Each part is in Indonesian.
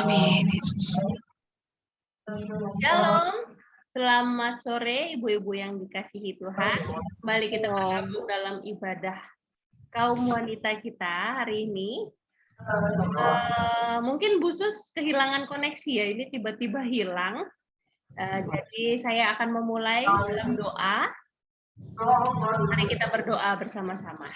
Amin, Yesus. Shalom, selamat sore ibu-ibu yang dikasihi Tuhan. Kembali kita bergabung dalam ibadah kaum wanita kita hari ini. Mungkin Bu Sus kehilangan koneksi ya, ini tiba-tiba hilang. Jadi saya akan memulai dalam doa. Mari kita berdoa bersama-sama.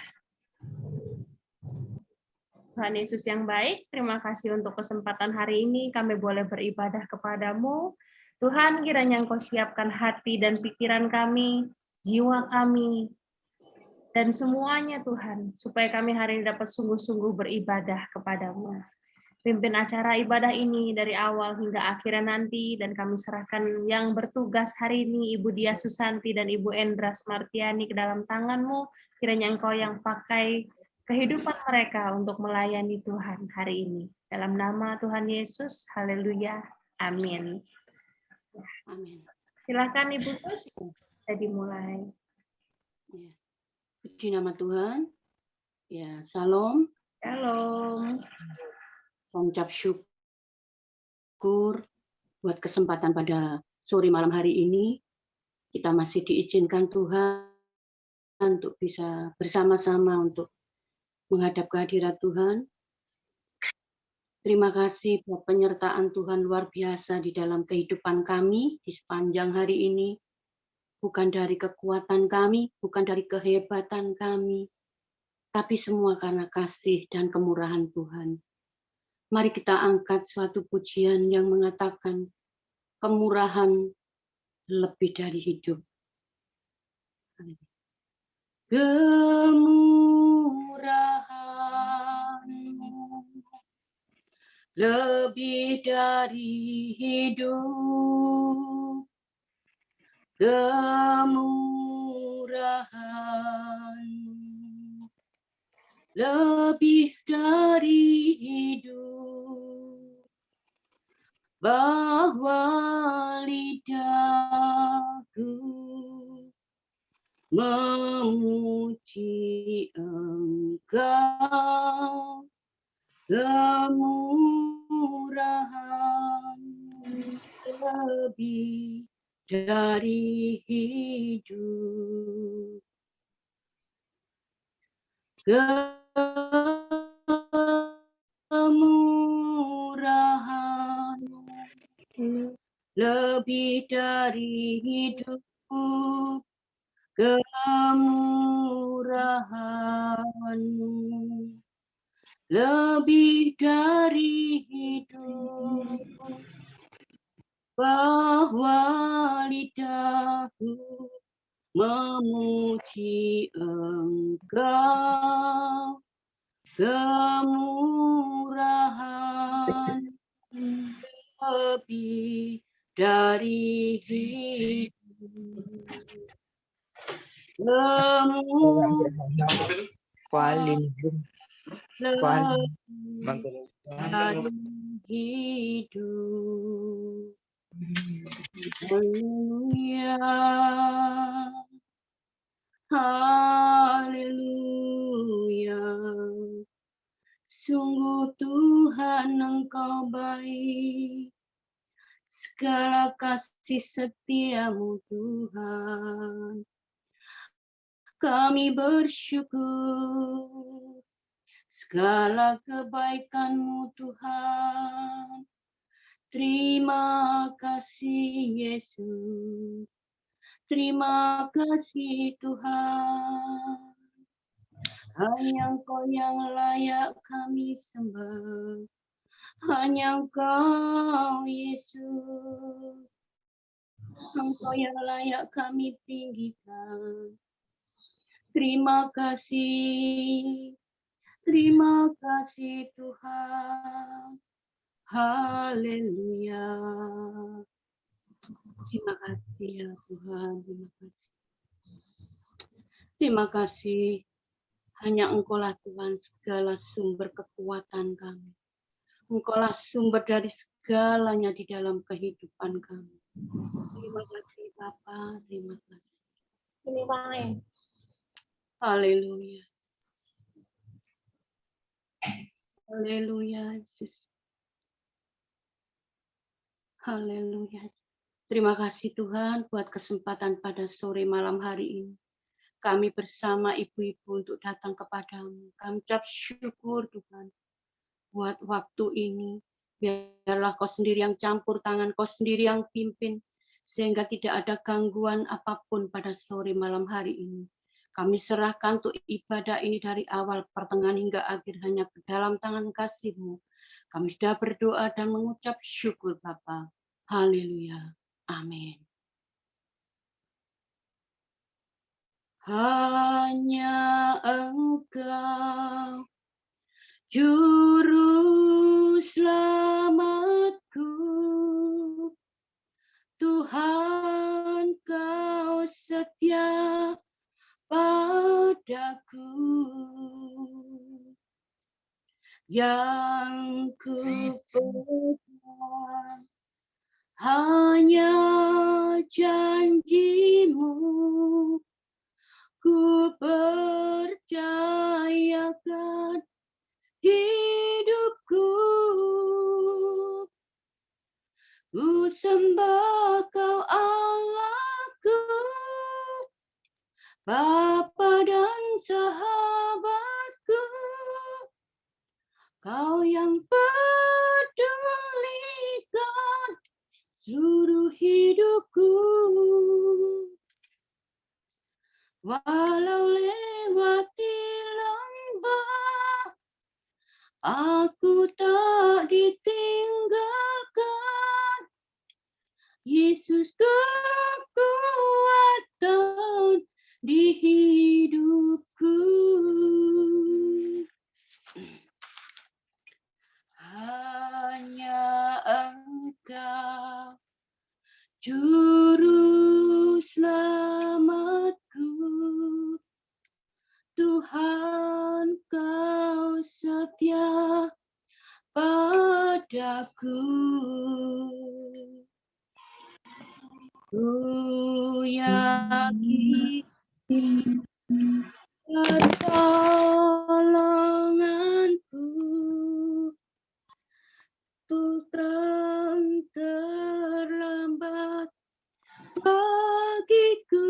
Tuhan Yesus yang baik, terima kasih untuk kesempatan hari ini kami boleh beribadah kepadamu. Tuhan, kiranya Engkau siapkan hati dan pikiran kami, jiwa kami, dan semuanya Tuhan, supaya kami hari ini dapat sungguh-sungguh beribadah kepadamu. Pimpin acara ibadah ini dari awal hingga akhirnya nanti, dan kami serahkan yang bertugas hari ini, Ibu Dia Susanti dan Ibu Endra Smartiani ke dalam tangan-Mu. Kiranya Engkau yang pakai kehidupan mereka untuk melayani Tuhan hari ini. Dalam nama Tuhan Yesus, haleluya, amin. Amin. Silakan Ibu Sus, bisa dimulai. Ya. Puji nama Tuhan. Ya, salam. Shalom. Mengucap syukur buat kesempatan pada sore malam hari ini. Kita masih diizinkan Tuhan untuk bisa bersama-sama untuk menghadap kehadirat Tuhan. Terima kasih buat penyertaan Tuhan luar biasa di dalam kehidupan kami di sepanjang hari ini. Bukan dari kekuatan kami, bukan dari kehebatan kami, tapi semua karena kasih dan kemurahan Tuhan. Mari kita angkat suatu pujian yang mengatakan kemurahan lebih dari hidup. Kemurahan-Mu lebih dari hidup. Kemurahan-Mu lebih dari hidup, bahwa lidahku memuji Engkau. Kemurahan lebih dari hidup. Kemurahan lebih dari hidup. Kemurahan-Mu lebih dari hidup, bahwa lidahku memuji Engkau. Kemurahan lebih dari hidup. Kemurahan lebih dari hidup. Haleluya. Haleluya. Sungguh Tuhan Engkau baik, segala kasih setia-Mu Tuhan. Kami bersyukur, segala kebaikan-Mu Tuhan. Terima kasih Yesus, terima kasih Tuhan. Hanya Engkau yang layak kami sembah, hanya Engkau Yesus, Engkau yang layak kami tinggikan. Terima kasih Tuhan. Haleluya. Terima kasih ya Tuhan, terima kasih. Terima kasih. Hanya Engkaulah Tuhan segala sumber kekuatan kami. Engkaulah sumber dari segalanya di dalam kehidupan kami. Terima kasih Bapa, terima kasih. Haleluya. Haleluya Yesus. Haleluya. Terima kasih Tuhan buat kesempatan pada sore malam hari ini. Kami bersama ibu-ibu untuk datang kepadamu. Kami ucap syukur Tuhan buat waktu ini. Biarlah kau sendiri yang campur tangan, kau sendiri yang pimpin, sehingga tidak ada gangguan apapun pada sore malam hari ini. Kami serahkan untuk ibadah ini dari awal, pertengahan hingga akhir hanya ke dalam tangan kasih-Mu. Kami sudah berdoa dan mengucap syukur Bapa. Haleluya. Amin. Hanya Engkau, Juru selamatku, Tuhan Kau setia padaku, yang ku pegang hanya janji-Mu, ku percayakan hidupku, ku sembah Kau Allahku, Bapa dan sahabatku, Kau yang pedulikan seluruh hidupku. Walau lewati lembah, aku tak ditinggalkan. Yesus kekuatan di hidupku. Hanya Engkau, Juru selamatku, Tuhan Kau setia padaku. Ku yakin pertolonganku, terang terlambat bagiku.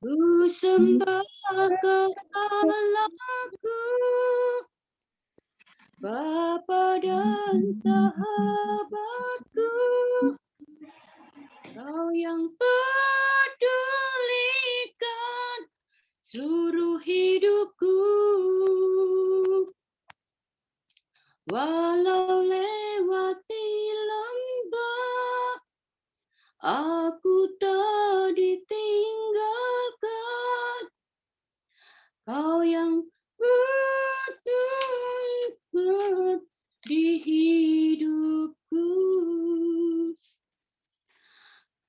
Ku sembah Kau Allahku, Bapa dan sahabatku, Kau yang pedulikan seluruh hidupku. Walau lewati lembah, aku tak ditinggalkan. Kau yang betul di hidupku.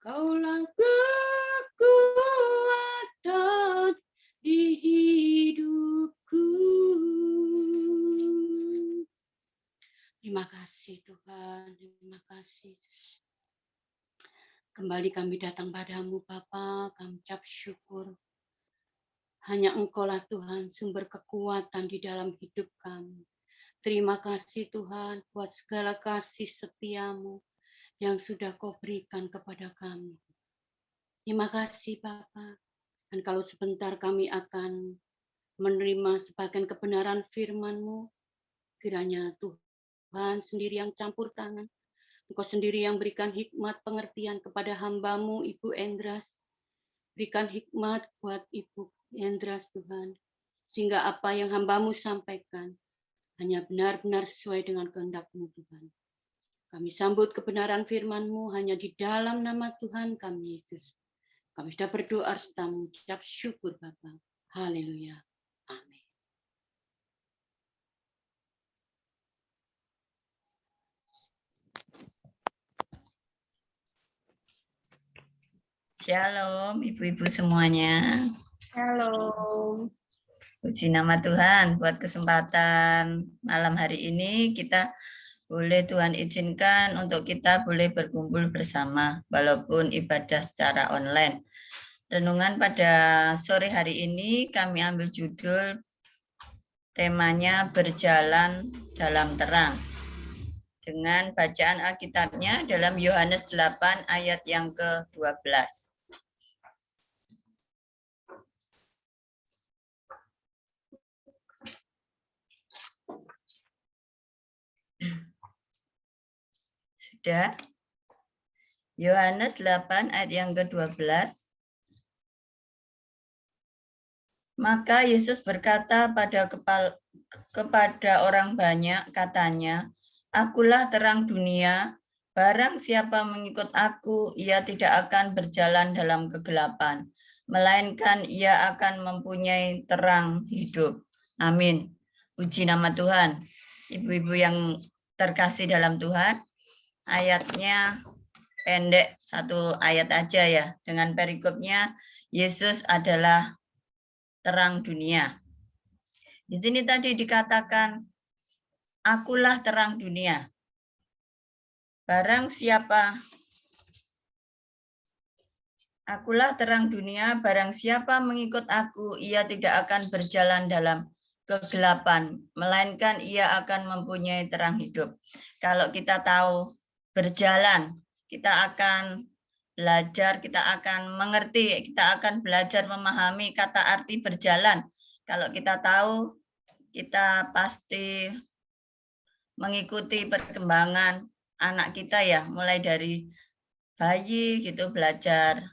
Kaulah kekuatan di hidupku. Terima kasih Tuhan, terima kasih. Kembali kami datang padamu Bapa, kami ucap syukur. Hanya Engkaulah Tuhan sumber kekuatan di dalam hidup kami. Terima kasih Tuhan buat segala kasih setiamu yang sudah Kau berikan kepada kami. Terima kasih Bapa. Dan kalau sebentar kami akan menerima sebagian kebenaran firman-Mu, kiranya Tuhan sendiri yang campur tangan. Engkau sendiri yang berikan hikmat pengertian kepada hamba-Mu Ibu Endras. Berikan hikmat buat Ibu Endras Tuhan, sehingga apa yang hamba-Mu sampaikan hanya benar-benar sesuai dengan kehendak-Mu Tuhan. Kami sambut kebenaran firman-Mu hanya di dalam nama Tuhan kami Yesus. Kami sudah berdoa serta mengucap syukur Bapa. Haleluya. Amin. Shalom, ibu-ibu semuanya. Shalom. Puji nama Tuhan buat kesempatan malam hari ini kita boleh Tuhan izinkan untuk kita boleh berkumpul bersama walaupun ibadah secara online. Renungan pada sore hari ini kami ambil judul temanya berjalan dalam terang. dengan bacaan Alkitabnya dalam Yohanes 8 ayat yang ke-12. Sudah? Yohanes 8 ayat yang ke-12. Maka Yesus berkata kepada orang banyak, katanya, "Akulah terang dunia, barang siapa mengikut aku, ia tidak akan berjalan dalam kegelapan, melainkan ia akan mempunyai terang hidup." Amin. Puji nama Tuhan. Ibu-ibu yang terkasih dalam Tuhan, ayatnya pendek, satu ayat aja ya. Dengan perikopnya, Yesus adalah terang dunia. Di sini tadi dikatakan, akulah terang dunia. Akulah terang dunia, barang siapa mengikut aku, ia tidak akan berjalan dalam kegelapan, melainkan ia akan mempunyai terang hidup. Kalau kita tahu berjalan, kita akan belajar, kita akan mengerti, kita akan belajar memahami kata arti berjalan. Kalau kita tahu, kita pasti mengikuti perkembangan anak kita ya, mulai dari bayi gitu belajar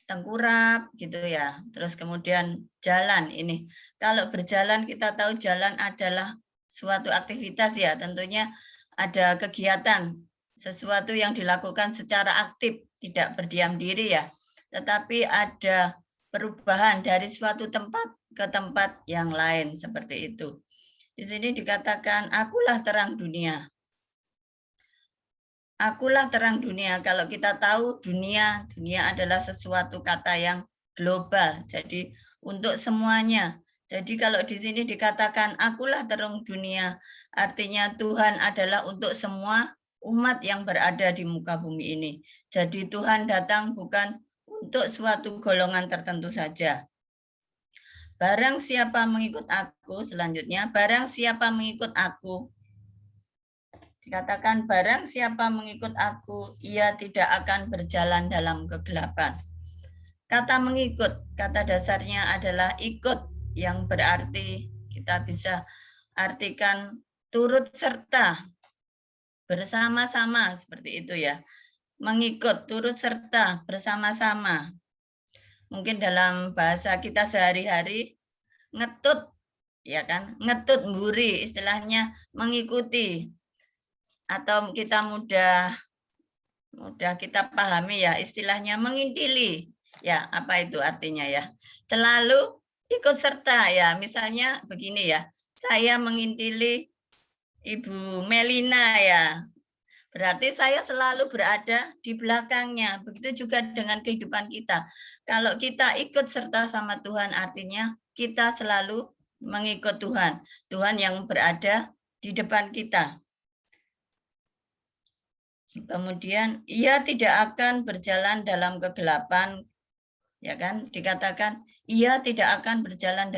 tengkurap gitu ya. Terus kemudian jalan ini. Kalau berjalan kita tahu jalan adalah suatu aktivitas ya, tentunya ada kegiatan, sesuatu yang dilakukan secara aktif, tidak berdiam diri ya. Tetapi ada perubahan dari suatu tempat ke tempat yang lain seperti itu. Di sini dikatakan, akulah terang dunia. Akulah terang dunia. Kalau kita tahu dunia adalah sesuatu kata yang global. Jadi untuk semuanya. Jadi kalau di sini dikatakan akulah terang dunia, artinya Tuhan adalah untuk semua umat yang berada di muka bumi ini. Jadi Tuhan datang bukan untuk suatu golongan tertentu saja. Barang siapa mengikut aku, selanjutnya, barang siapa mengikut aku, dikatakan barang siapa mengikut aku, ia tidak akan berjalan dalam kegelapan. Kata mengikut, kata dasarnya adalah ikut, yang berarti kita bisa artikan turut serta, bersama-sama, seperti itu ya. Mengikut, turut serta, bersama-sama. Mungkin dalam bahasa kita sehari-hari, ngetut, ya kan? Ngetut, mburi, istilahnya mengikuti. Atau kita mudah kita pahami ya, istilahnya mengintili. Ya, apa itu artinya ya? Selalu ikut serta ya. Misalnya begini ya, saya mengintili Ibu Melina ya. Berarti saya selalu berada di belakangnya. Begitu juga dengan kehidupan kita. Kalau kita ikut serta sama Tuhan, artinya kita selalu mengikut Tuhan. Tuhan yang berada di depan kita. Kemudian ia tidak akan berjalan dalam kegelapan, ya kan? Dikatakan ia tidak akan berjalan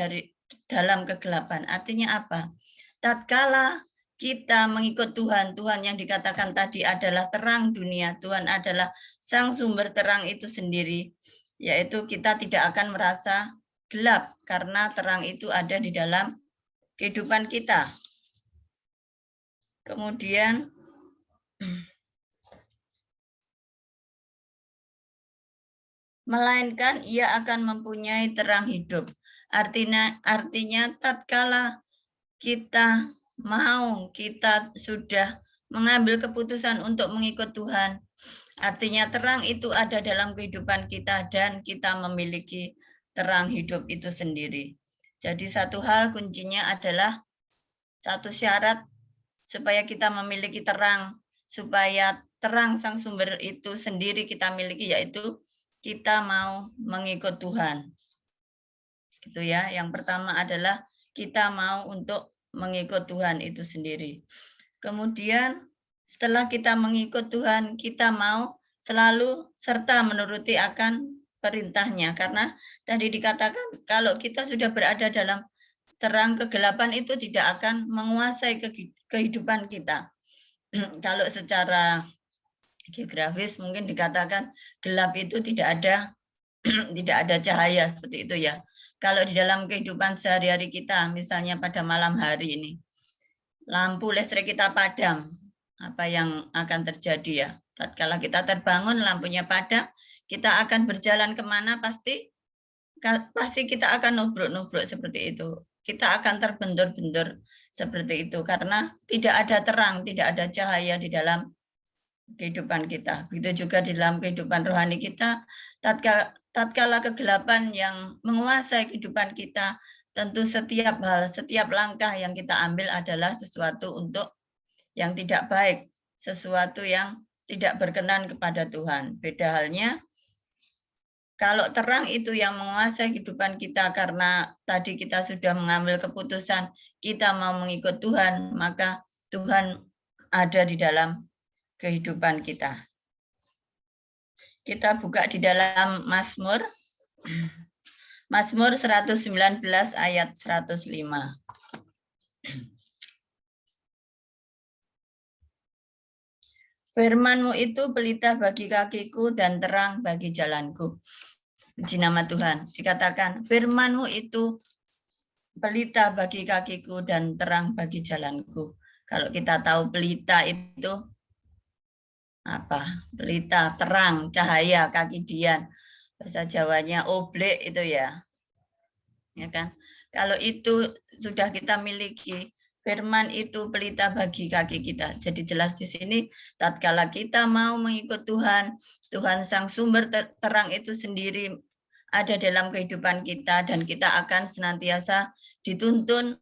dalam kegelapan. Artinya apa? Tatkala kita mengikut Tuhan, Tuhan yang dikatakan tadi adalah terang dunia, Tuhan adalah sang sumber terang itu sendiri, yaitu kita tidak akan merasa gelap karena terang itu ada di dalam kehidupan kita. Kemudian melainkan ia akan mempunyai terang hidup. Artinya tatkala kita sudah mengambil keputusan untuk mengikut Tuhan, artinya terang itu ada dalam kehidupan kita dan kita memiliki terang hidup itu sendiri. Jadi satu hal kuncinya adalah satu syarat supaya kita memiliki terang, supaya terang sang sumber itu sendiri kita miliki, yaitu kita mau mengikut Tuhan. Gitu ya. Yang pertama adalah kita mau untuk mengikut Tuhan itu sendiri. Kemudian setelah kita mengikut Tuhan, kita mau selalu serta menuruti akan perintahnya. Karena tadi dikatakan kalau kita sudah berada dalam terang, kegelapan itu tidak akan menguasai kehidupan kita. kalau secara geografis mungkin dikatakan gelap itu tidak ada cahaya seperti itu ya. Kalau di dalam kehidupan sehari-hari kita, misalnya pada malam hari ini, lampu listrik kita padam, apa yang akan terjadi ya? Tatkala kita terbangun, lampunya padam, kita akan berjalan kemana pasti kita akan nubruk-nubruk seperti itu. Kita akan terbentur-bentur seperti itu karena tidak ada terang, tidak ada cahaya di dalam kehidupan kita. Begitu juga di dalam kehidupan rohani kita, tatkala kegelapan yang menguasai kehidupan kita, tentu setiap hal, setiap langkah yang kita ambil adalah sesuatu untuk yang tidak baik, sesuatu yang tidak berkenan kepada Tuhan. Beda halnya kalau terang itu yang menguasai kehidupan kita karena tadi kita sudah mengambil keputusan kita mau mengikut Tuhan, maka Tuhan ada di dalam kehidupan kita. Kita buka di dalam Mazmur 119 ayat 105. Firman-Mu itu pelita bagi kakiku dan terang bagi jalanku. Puji nama Tuhan. Dikatakan, firman-Mu itu pelita bagi kakiku dan terang bagi jalanku. Kalau kita tahu pelita itu apa? Pelita, terang, cahaya, kaki dian. Bahasa Jawanya oblek itu ya. Ya kan? Kalau itu sudah kita miliki, firman itu pelita bagi kaki kita. Jadi jelas di sini, tatkala kita mau mengikut Tuhan, Tuhan sang sumber terang itu sendiri ada dalam kehidupan kita dan kita akan senantiasa dituntun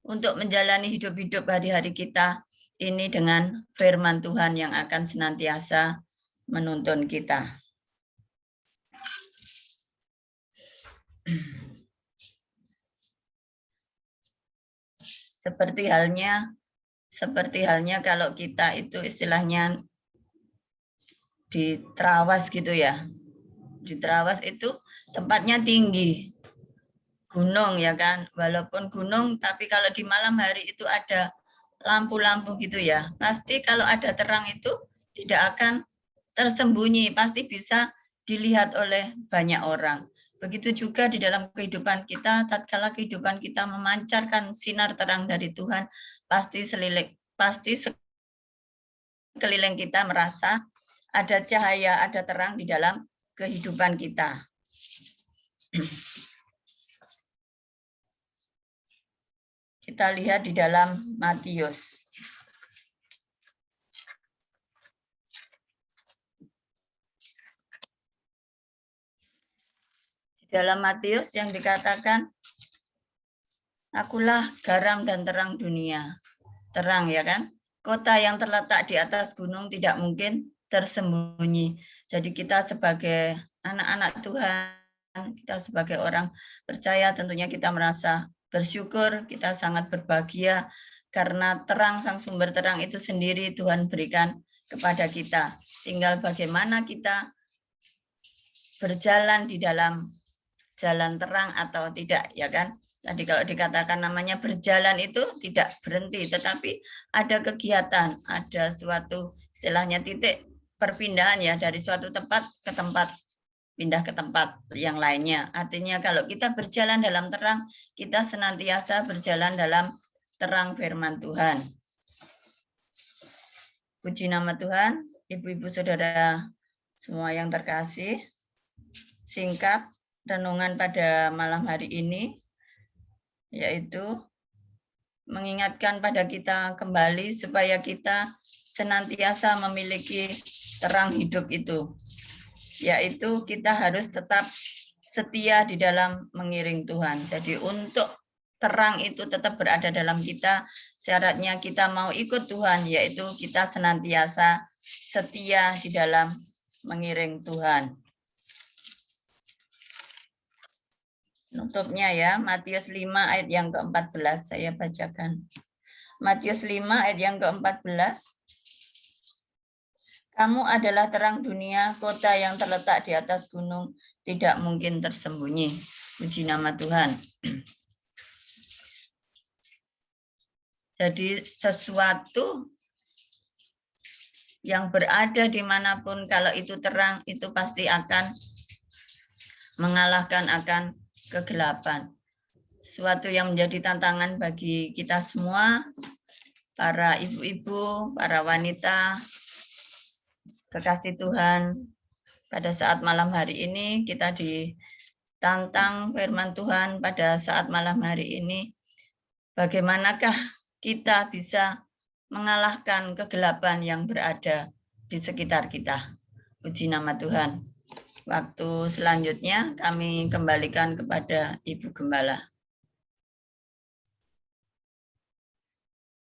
untuk menjalani hidup-hidup hari-hari kita ini dengan firman Tuhan yang akan senantiasa menuntun kita. Seperti halnya kalau kita itu istilahnya di Trawas gitu ya. Di Trawas itu tempatnya tinggi, gunung ya kan, walaupun gunung tapi kalau di malam hari itu ada lampu-lampu gitu ya, pasti kalau ada terang itu tidak akan tersembunyi, pasti bisa dilihat oleh banyak orang. Begitu juga di dalam kehidupan kita, tatkala kehidupan kita memancarkan sinar terang dari Tuhan, pasti sekeliling kita merasa ada cahaya, ada terang di dalam kehidupan kita. Kita lihat di dalam Matius. Di dalam Matius yang dikatakan, akulah garam dan terang dunia. Terang ya kan? Kota yang terletak di atas gunung tidak mungkin tersembunyi. Jadi kita sebagai anak-anak Tuhan, kita sebagai orang percaya tentunya kita merasa bersyukur, kita sangat berbahagia karena terang, sang sumber terang itu sendiri Tuhan berikan kepada kita. Tinggal bagaimana kita berjalan di dalam jalan terang atau tidak, ya kan? Tadi kalau dikatakan namanya berjalan itu tidak berhenti, tetapi ada kegiatan, ada suatu istilahnya titik perpindahan ya dari suatu tempat ke tempat, pindah ke tempat yang lainnya. Artinya kalau kita berjalan dalam terang, kita senantiasa berjalan dalam terang firman Tuhan. Puji nama Tuhan, ibu-ibu saudara semua yang terkasih. Singkat renungan pada malam hari ini, yaitu mengingatkan pada kita kembali supaya kita senantiasa memiliki terang hidup itu, yaitu kita harus tetap setia di dalam mengiring Tuhan. Jadi untuk terang itu tetap berada dalam kita, syaratnya kita mau ikut Tuhan, yaitu kita senantiasa setia di dalam mengiring Tuhan. Nutupnya ya, Matius 5 ayat yang ke-14 saya bacakan. Matius 5 ayat yang ke-14. Kamu adalah terang dunia, kota yang terletak di atas gunung, tidak mungkin tersembunyi. Puji nama Tuhan. Jadi sesuatu yang berada dimanapun, kalau itu terang, itu pasti akan mengalahkan akan kegelapan. Suatu yang menjadi tantangan bagi kita semua, para ibu-ibu, para wanita, kekasih Tuhan. Pada saat malam hari ini kita ditantang firman Tuhan pada saat malam hari ini. Bagaimanakah kita bisa mengalahkan kegelapan yang berada di sekitar kita? Puji nama Tuhan. Waktu selanjutnya kami kembalikan kepada Ibu Gembala.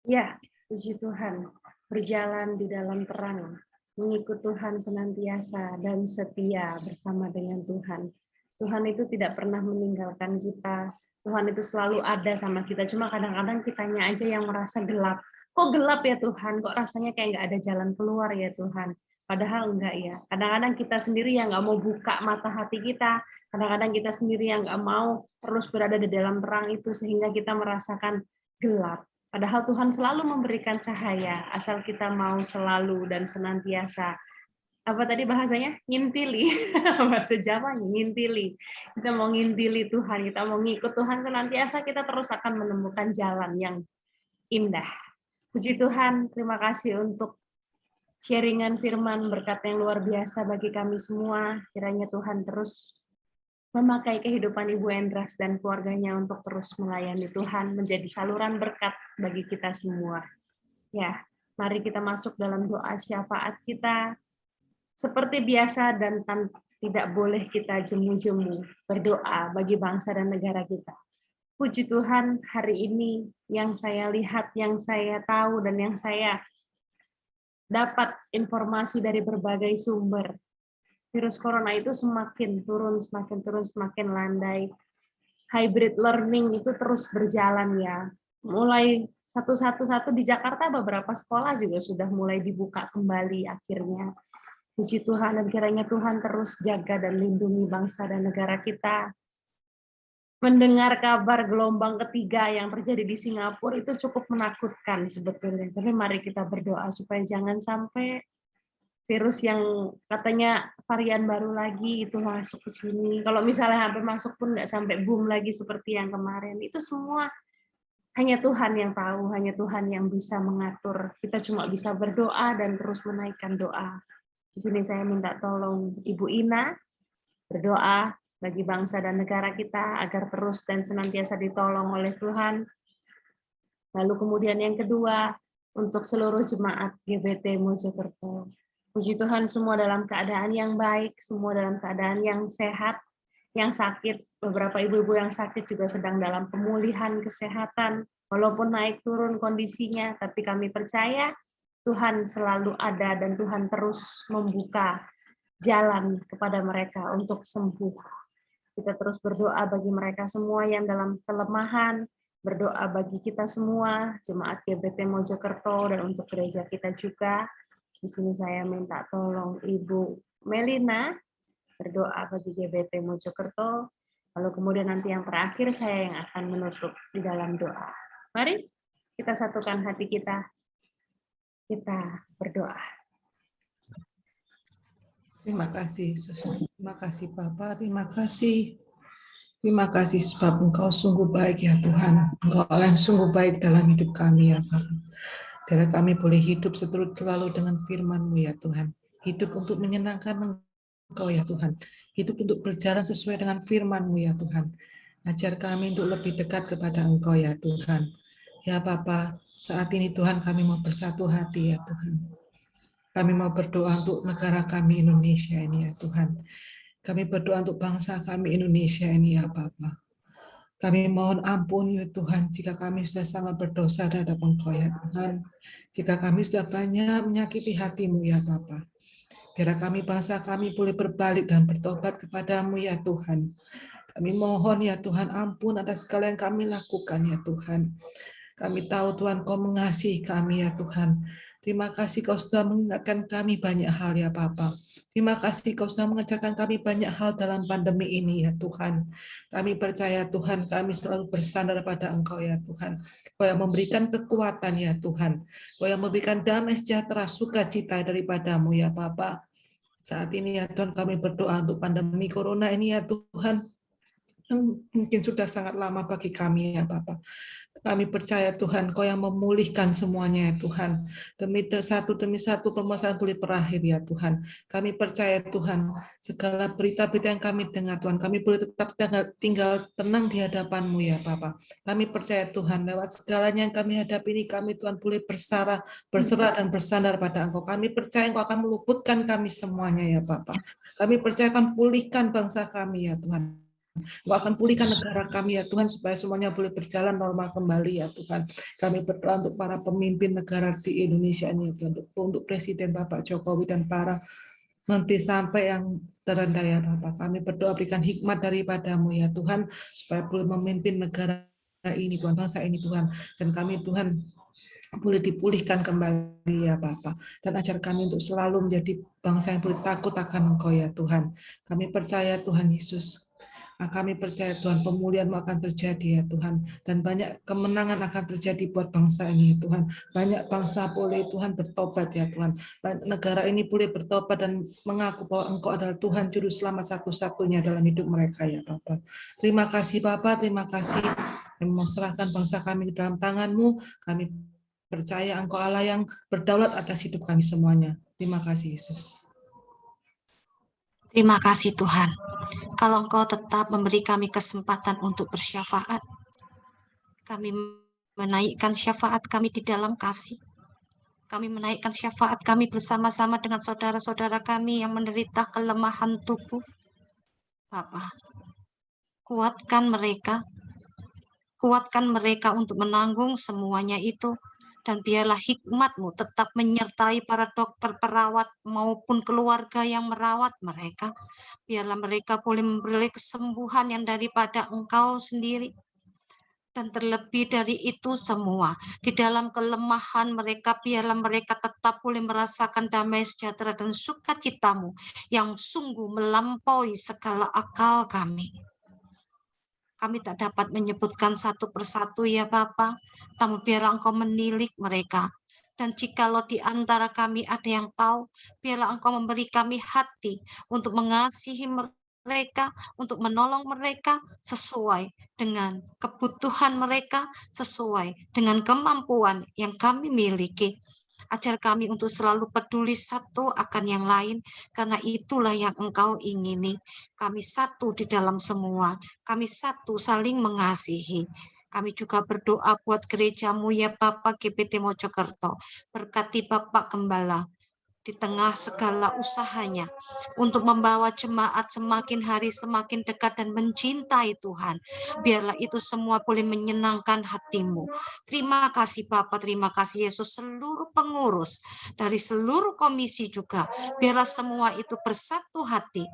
Ya, puji Tuhan, berjalan di dalam terang, mengikut Tuhan senantiasa dan setia bersama dengan Tuhan. Tuhan itu tidak pernah meninggalkan kita. Tuhan itu selalu ada sama kita. Cuma kadang-kadang kitanya aja yang merasa gelap. Kok gelap ya Tuhan? Kok rasanya kayak nggak ada jalan keluar ya Tuhan? Padahal enggak ya. Kadang-kadang kita sendiri yang nggak mau buka mata hati kita. Kadang-kadang kita sendiri yang nggak mau terus berada di dalam terang itu sehingga kita merasakan gelap. Padahal Tuhan selalu memberikan cahaya, asal kita mau selalu dan senantiasa. Apa tadi bahasanya? Ngintili. Bahasa Jawa, ngintili. Kita mau ngintili Tuhan, kita mau ngikut Tuhan senantiasa, kita terus akan menemukan jalan yang indah. Puji Tuhan, terima kasih untuk sharingan firman berkat yang luar biasa bagi kami semua. Kiranya Tuhan terus memakai kehidupan Ibu Endras dan keluarganya untuk terus melayani Tuhan, menjadi saluran berkat bagi kita semua. Ya, mari kita masuk dalam doa syafaat kita. Seperti biasa dan tidak boleh kita jemu-jemu berdoa bagi bangsa dan negara kita. Puji Tuhan, hari ini yang saya lihat, yang saya tahu, dan yang saya dapat informasi dari berbagai sumber, virus corona itu semakin turun, semakin landai. Hybrid learning itu terus berjalan ya. Mulai satu di Jakarta beberapa sekolah juga sudah mulai dibuka kembali akhirnya. Puji Tuhan, dan kiranya Tuhan terus jaga dan lindungi bangsa dan negara kita. Mendengar kabar gelombang ketiga yang terjadi di Singapura itu cukup menakutkan sebetulnya. Tapi mari kita berdoa supaya jangan sampai virus yang katanya varian baru lagi itu masuk ke sini. Kalau misalnya sampai masuk pun nggak sampai boom lagi seperti yang kemarin. Itu semua hanya Tuhan yang tahu, hanya Tuhan yang bisa mengatur. Kita cuma bisa berdoa dan terus menaikkan doa. Di sini saya minta tolong Ibu Ina berdoa bagi bangsa dan negara kita agar terus dan senantiasa ditolong oleh Tuhan. Lalu kemudian yang kedua, untuk seluruh jemaat GBT Mojokerto. Puji Tuhan, semua dalam keadaan yang baik, semua dalam keadaan yang sehat, yang sakit, beberapa ibu-ibu yang sakit juga sedang dalam pemulihan kesehatan, walaupun naik turun kondisinya, tapi kami percaya Tuhan selalu ada dan Tuhan terus membuka jalan kepada mereka untuk sembuh. Kita terus berdoa bagi mereka semua yang dalam kelemahan, berdoa bagi kita semua, jemaat GBT Mojokerto, dan untuk gereja kita juga. Di sini saya minta tolong Ibu Melina berdoa bagi GBT Mojokerto. Lalu kemudian nanti yang terakhir saya yang akan menutup di dalam doa. Mari kita satukan hati kita. Kita berdoa. Terima kasih Yesus. Terima kasih Bapa. Terima kasih. Terima kasih sebab Engkau sungguh baik ya Tuhan. Engkau Allah yang sungguh baik dalam hidup kami ya Bapa. Biar kami boleh hidup selalu dengan firman-Mu ya Tuhan. Hidup untuk menyenangkan Engkau ya Tuhan. Hidup untuk berjalan sesuai dengan firman-Mu ya Tuhan. Ajar kami untuk lebih dekat kepada Engkau ya Tuhan. Ya Bapa, saat ini Tuhan kami mau bersatu hati ya Tuhan. Kami mau berdoa untuk negara kami Indonesia ini ya Tuhan. Kami berdoa untuk bangsa kami Indonesia ini ya Bapa. Kami mohon ampun ya Tuhan jika kami sudah sangat berdosa terhadap Engkau ya Tuhan. Jika kami sudah banyak menyakiti hati-Mu ya Bapa. Biar kami bangsa kami boleh berbalik dan bertobat kepadamu ya Tuhan. Kami mohon ya Tuhan ampun atas segala yang kami lakukan ya Tuhan. Kami tahu Tuhan Kau mengasihi kami ya Tuhan. Terima kasih Kau sudah mengingatkan kami banyak hal ya Bapa. Terima kasih Kau sudah mengajarkan kami banyak hal dalam pandemi ini ya Tuhan. Kami percaya Tuhan, kami selalu bersandar pada Engkau ya Tuhan. Kau yang memberikan kekuatan ya Tuhan. Kau yang memberikan damai sejahtera, sukacita daripadamu ya Bapa. Saat ini ya Tuhan kami berdoa untuk pandemi corona ini ya Tuhan. Mungkin sudah sangat lama bagi kami ya Bapak. Kami percaya Tuhan, Kau yang memulihkan semuanya ya Tuhan. Demi satu permasalahan boleh berakhir ya Tuhan. Kami percaya Tuhan, segala berita-berita yang kami dengar Tuhan, kami boleh tetap tinggal tenang di hadapan-Mu ya Bapak. Kami percaya Tuhan, lewat segalanya yang kami hadapi ini, kami Tuhan boleh berserah dan bersandar pada Engkau. Kami percaya Engkau akan meluputkan kami semuanya ya Bapak. Kami percaya akan pulihkan bangsa kami ya Tuhan. Engkau akan pulihkan negara kami ya Tuhan, supaya semuanya boleh berjalan normal kembali ya Tuhan. Kami berdoa untuk para pemimpin negara di Indonesia ini, untuk Presiden Bapak Jokowi dan para menteri sampai yang terendah ya Bapak. Kami berdoa berikan hikmat daripadamu ya Tuhan, supaya boleh memimpin negara ini Tuhan, bangsa ini Tuhan. Dan kami Tuhan boleh dipulihkan kembali ya Bapak. Dan ajar kami untuk selalu menjadi bangsa yang boleh takut akan Engkau ya Tuhan. Kami percaya Tuhan Yesus. Kami percaya Tuhan, pemulihan-Mu akan terjadi ya Tuhan, dan banyak kemenangan akan terjadi buat bangsa ini ya Tuhan. Banyak bangsa boleh Tuhan bertobat ya Tuhan. Negara ini boleh bertobat dan mengaku bahwa Engkau adalah Tuhan Juru Selamat satu-satunya dalam hidup mereka ya Bapak. Terima kasih Bapak, terima kasih. Kami serahkan bangsa kami ke dalam tangan-Mu. Kami percaya Engkau Allah yang berdaulat atas hidup kami semuanya. Terima kasih Yesus. Terima kasih Tuhan. Kalau Engkau tetap memberi kami kesempatan untuk bersyafaat, kami menaikkan syafaat kami di dalam kasih. Kami menaikkan syafaat kami bersama-sama dengan saudara-saudara kami yang menderita kelemahan tubuh. Bapa, kuatkan mereka untuk menanggung semuanya itu. Dan biarlah hikmat-Mu tetap menyertai para dokter, perawat, maupun keluarga yang merawat mereka. Biarlah mereka boleh memperoleh kesembuhan yang daripada Engkau sendiri. Dan terlebih dari itu semua, di dalam kelemahan mereka, biarlah mereka tetap boleh merasakan damai sejahtera dan sukacita-Mu yang sungguh melampaui segala akal kami. Kami tak dapat menyebutkan satu persatu ya Bapa, namun biarlah Engkau menilik mereka. Dan jikalau di antara kami ada yang tahu, biarlah Engkau memberi kami hati untuk mengasihi mereka, untuk menolong mereka sesuai dengan kebutuhan mereka, sesuai dengan kemampuan yang kami miliki. Ajar kami untuk selalu peduli satu akan yang lain, karena itulah yang Engkau ingini. Kami satu di dalam semua, kami satu saling mengasihi. Kami juga berdoa buat gereja-Mu ya Bapak GBT Mojokerto. Berkati Bapak Gembala di tengah segala usahanya untuk membawa jemaat semakin hari semakin dekat dan mencintai Tuhan. Biarlah itu semua boleh menyenangkan hati-Mu. Terima kasih Bapak, terima kasih Yesus, seluruh pengurus dari seluruh komisi juga. Biarlah semua itu bersatu hati,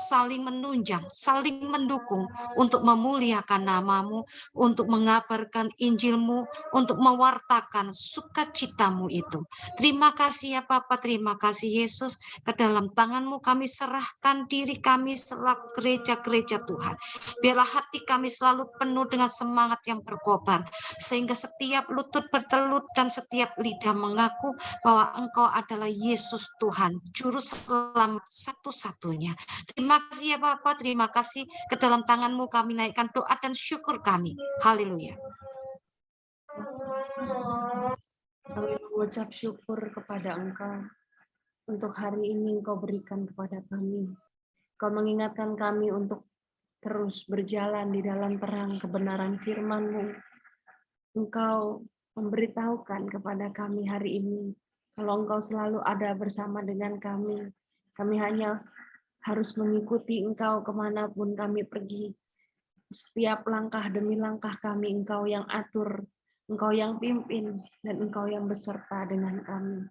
saling menunjang, saling mendukung untuk memuliakan nama-Mu, untuk mengabarkan Injil-Mu, untuk mewartakan sukacita-Mu itu. Terima kasih ya Bapak, terima kasih Yesus. Ke dalam tangan-Mu kami serahkan diri kami selaku gereja-gereja Tuhan. Biarlah hati kami selalu penuh dengan semangat yang berkobar, sehingga setiap lutut bertelut dan setiap lidah mengaku bahwa Engkau adalah Yesus Tuhan, Juru Selamat satu-satunya. Terima kasih ya Bapak, terima kasih. Ke dalam tangan-Mu kami naikkan doa dan syukur kami. Haleluya. Kami mengucap syukur kepada Engkau untuk hari ini Engkau berikan kepada kami. Engkau mengingatkan kami untuk terus berjalan di dalam terang kebenaran firman-Mu. Engkau memberitahukan kepada kami hari ini, kalau Engkau selalu ada bersama dengan kami. Kami hanya harus mengikuti Engkau kemanapun kami pergi. Setiap langkah demi langkah kami, Engkau yang atur, Engkau yang pimpin, dan Engkau yang beserta dengan kami.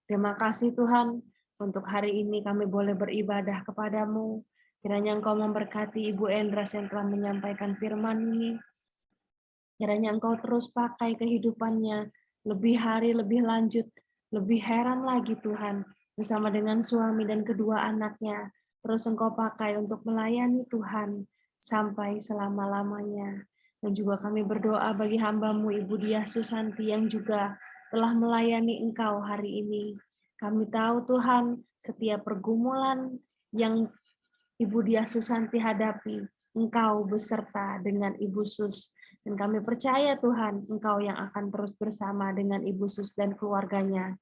Terima kasih Tuhan, untuk hari ini kami boleh beribadah kepadamu. Kiranya Engkau memberkati Ibu Endras yang telah menyampaikan firman ini. Kiranya Engkau terus pakai kehidupannya, lebih hari, lebih lanjut, lebih heran lagi Tuhan, bersama dengan suami dan kedua anaknya. Terus Engkau pakai untuk melayani Tuhan sampai selama-lamanya. Dan juga kami berdoa bagi hamba-Mu Ibu Diah Susanti yang juga telah melayani Engkau hari ini. Kami tahu Tuhan, setiap pergumulan yang Ibu Diah Susanti hadapi, Engkau beserta dengan Ibu Sus. Dan kami percaya Tuhan, Engkau yang akan terus bersama dengan Ibu Sus dan keluarganya.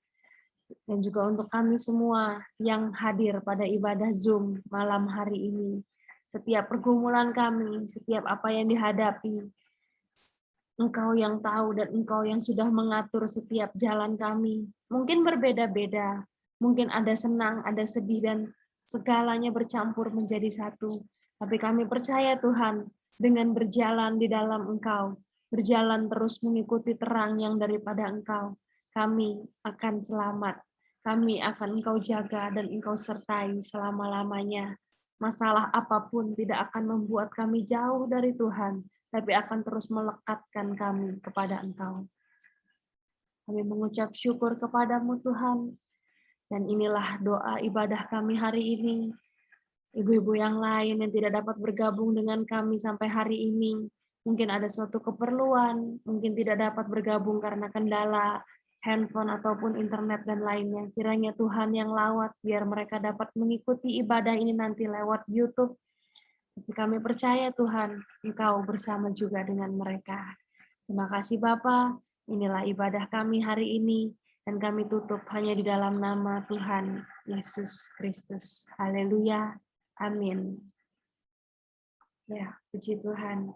Dan juga untuk kami semua yang hadir pada ibadah Zoom malam hari ini. Setiap pergumulan kami, setiap apa yang dihadapi, Engkau yang tahu dan Engkau yang sudah mengatur setiap jalan kami. Mungkin berbeda-beda, mungkin ada senang, ada sedih, dan segalanya bercampur menjadi satu. Tapi kami percaya Tuhan, dengan berjalan di dalam Engkau, berjalan terus mengikuti terang yang daripada Engkau, kami akan selamat. Kami akan Engkau jaga dan Engkau sertai selama-lamanya. Masalah apapun tidak akan membuat kami jauh dari Tuhan, tapi akan terus melekatkan kami kepada Engkau. Kami mengucap syukur kepadamu Tuhan, dan inilah doa ibadah kami hari ini. Ibu-ibu yang lain yang tidak dapat bergabung dengan kami sampai hari ini, mungkin ada suatu keperluan, mungkin tidak dapat bergabung karena kendala handphone ataupun internet dan lainnya. Kiranya Tuhan yang lawat, biar mereka dapat mengikuti ibadah ini nanti lewat YouTube. Tapi kami percaya Tuhan, Engkau bersama juga dengan mereka. Terima kasih Bapa. Inilah ibadah kami hari ini, dan kami tutup hanya di dalam nama Tuhan Yesus Kristus. Haleluya. Amin. Ya, puji Tuhan.